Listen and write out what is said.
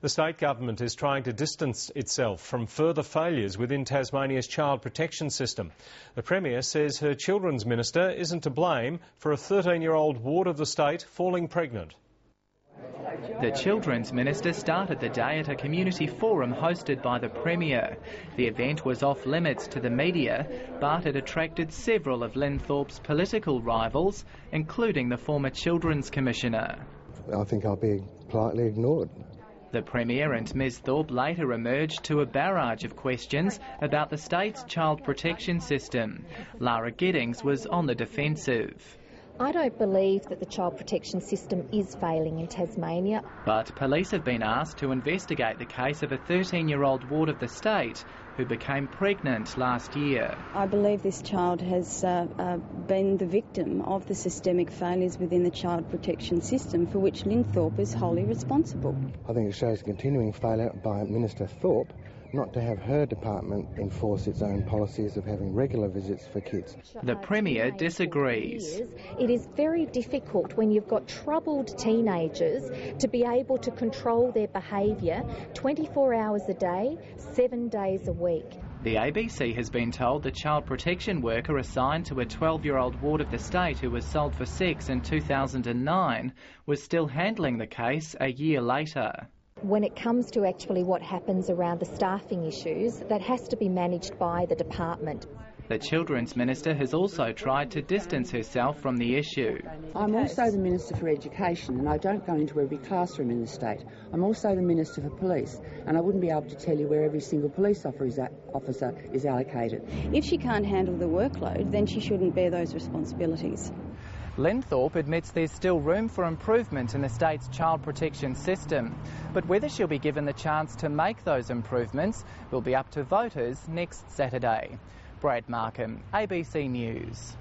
The state government is trying to distance itself from further failures within Tasmania's child protection system. The Premier says her Children's Minister isn't to blame for a 13-year-old ward of the state falling pregnant. The Children's Minister started the day at a community forum hosted by the Premier. The event was off limits to the media, but it attracted several of Linthorpe's political rivals, including the former Children's Commissioner. I think I'll be politely ignored. The Premier and Ms Thorpe later emerged to a barrage of questions about the state's child protection system. Lara Giddings was on the defensive. I don't believe that the child protection system is failing in Tasmania. But police have been asked to investigate the case of a 13-year-old ward of the state who became pregnant last year. I believe this child has been the victim of the systemic failures within the child protection system, for which Linthorpe is wholly responsible. I think it shows continuing failure by Minister Thorpe not to have her department enforce its own policies of having regular visits for kids. The Premier disagrees. It is very difficult when you've got troubled teenagers to be able to control their behaviour 24 hours a day, 7 days a week. The ABC has been told the child protection worker assigned to a 12-year-old ward of the state who was sold for sex in 2009 was still handling the case a year later. When it comes to actually what happens around the staffing issues, that has to be managed by the department. The Children's Minister has also tried to distance herself from the issue. I'm also the Minister for Education, and I don't go into every classroom in the state. I'm also the Minister for Police, and I wouldn't be able to tell you where every single police officer is allocated. If she can't handle the workload, then she shouldn't bear those responsibilities. Linthorpe admits there's still room for improvement in the state's child protection system. But whether she'll be given the chance to make those improvements will be up to voters next Saturday. Brad Markham, ABC News.